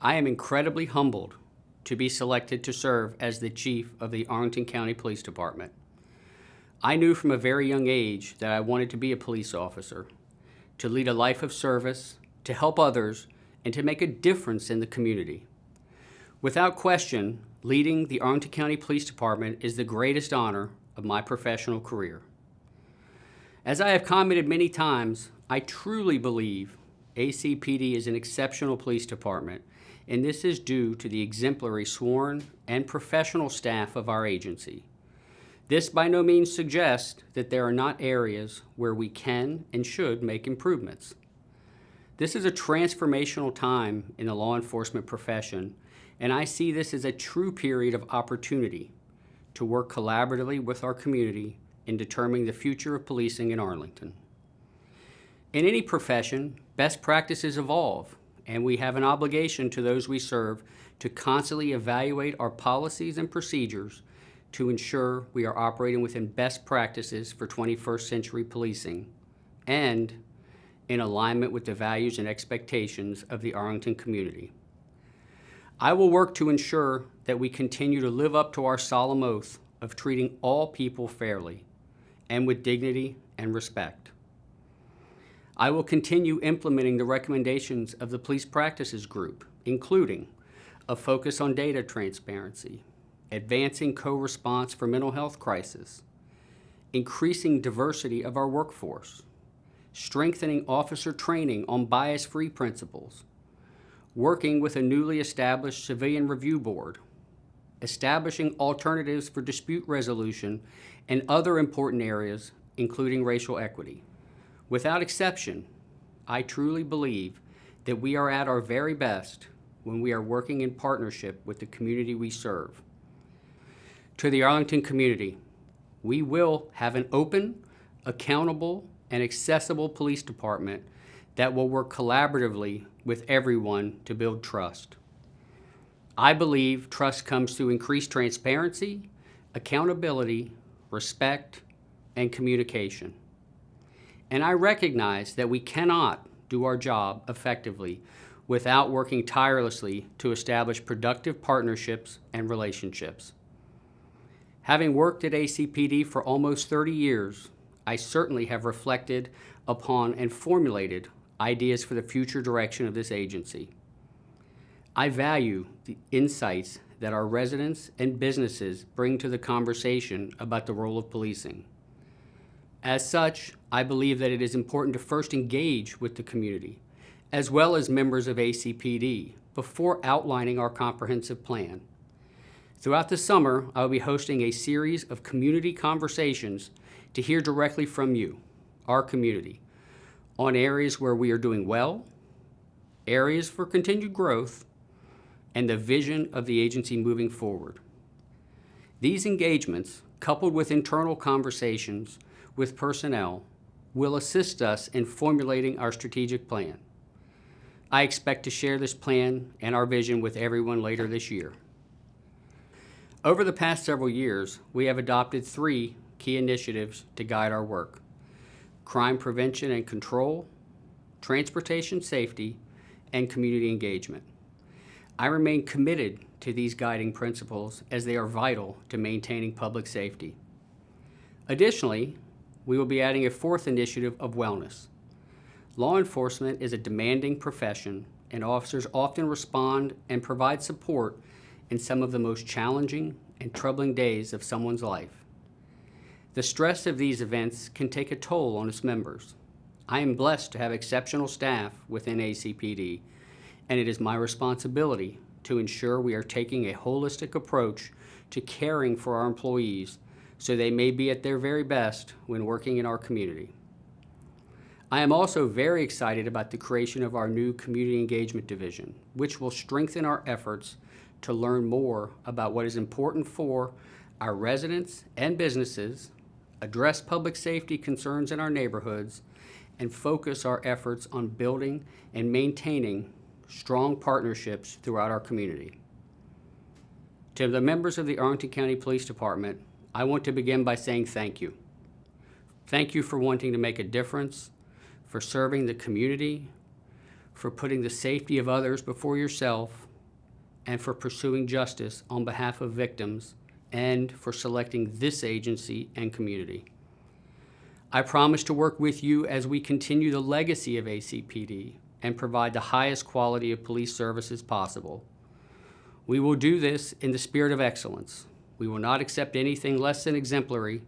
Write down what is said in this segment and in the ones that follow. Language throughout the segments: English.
I am incredibly humbled to be selected to serve as the chief of the Arlington County Police Department. I knew from a very young age that I wanted to be a police officer, to lead a life of service, to help others, and to make a difference in the community. Without question, leading the Arlington County Police Department is the greatest honor of my professional career. As I have commented many times, I truly believe ACPD is an exceptional police department, and this is due to the exemplary sworn and professional staff of our agency. This by no means suggests that there are not areas where we can and should make improvements. This is a transformational time in the law enforcement profession, and I see this as a true period of opportunity to work collaboratively with our community in determining the future of policing in Arlington. In any profession, best practices evolve, and we have an obligation to those we serve to constantly evaluate our policies and procedures to ensure we are operating within best practices for 21st century policing and in alignment with the values and expectations of the Arlington community. I will work to ensure that we continue to live up to our solemn oath of treating all people fairly and with dignity and respect. I will continue implementing the recommendations of the Police Practices Group, including a focus on data transparency, advancing co-response for mental health crisis, increasing diversity of our workforce, strengthening officer training on bias-free principles, working with a newly established civilian review board, establishing alternatives for dispute resolution, and other important areas, including racial equity. Without exception, I truly believe that we are at our very best when we are working in partnership with the community we serve. To the Arlington community, we will have an open, accountable, and accessible police department that will work collaboratively with everyone to build trust. I believe trust comes through increased transparency, accountability, respect, and communication. And I recognize that we cannot do our job effectively without working tirelessly to establish productive partnerships and relationships. Having worked at ACPD for almost 30 years, I certainly have reflected upon and formulated ideas for the future direction of this agency. I value the insights that our residents and businesses bring to the conversation about the role of policing. As such, I believe that it is important to first engage with the community, as well as members of ACPD, before outlining our comprehensive plan. Throughout the summer, I will be hosting a series of community conversations to hear directly from you, our community, on areas where we are doing well, areas for continued growth, and the vision of the agency moving forward. These engagements, coupled with internal conversations with personnel, will assist us in formulating our strategic plan. I expect to share this plan and our vision with everyone later this year. Over the past several years, we have adopted 3 key initiatives to guide our work: crime prevention and control, transportation safety, and community engagement. I remain committed to these guiding principles as they are vital to maintaining public safety. Additionally, we will be adding a 4th initiative of wellness. Law enforcement is a demanding profession, and officers often respond and provide support in some of the most challenging and troubling days of someone's life. The stress of these events can take a toll on its members. I am blessed to have exceptional staff within ACPD, and it is my responsibility to ensure we are taking a holistic approach to caring for our employees so they may be at their very best when working in our community. I am also very excited about the creation of our new Community Engagement Division, which will strengthen our efforts to learn more about what is important for our residents and businesses, address public safety concerns in our neighborhoods, and focus our efforts on building and maintaining strong partnerships throughout our community. To the members of the Arlington County Police Department, I want to begin by saying thank you. Thank you for wanting to make a difference, for serving the community, for putting the safety of others before yourself, and for pursuing justice on behalf of victims and for selecting this agency and community. I promise to work with you as we continue the legacy of ACPD and provide the highest quality of police services possible. We will do this in the spirit of excellence. We will not accept anything less than exemplary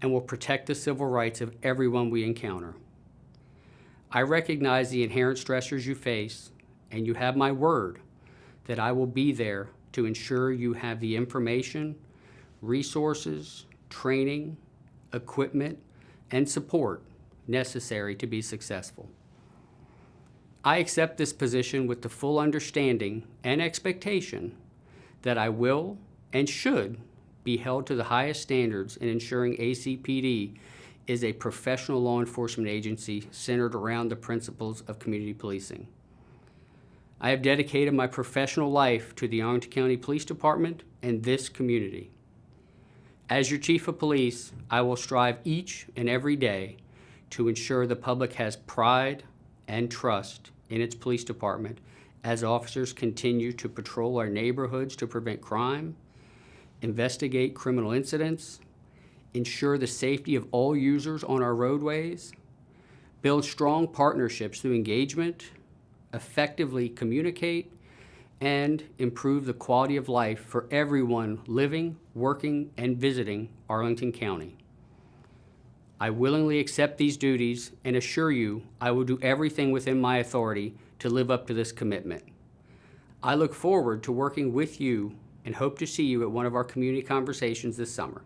and will protect the civil rights of everyone we encounter. I recognize the inherent stressors you face, and you have my word that I will be there to ensure you have the information, resources, training, equipment, and support necessary to be successful. I accept this position with the full understanding and expectation that I will and should be held to the highest standards in ensuring ACPD is a professional law enforcement agency centered around the principles of community policing. I have dedicated my professional life to the Arlington County Police Department and this community. As your Chief of Police, I will strive each and every day to ensure the public has pride and trust in its police department as officers continue to patrol our neighborhoods to prevent crime, investigate criminal incidents, ensure the safety of all users on our roadways, build strong partnerships through engagement, effectively communicate, and improve the quality of life for everyone living, working, and visiting Arlington County. I willingly accept these duties and assure you I will do everything within my authority to live up to this commitment. I look forward to working with you and hope to see you at one of our community conversations this summer.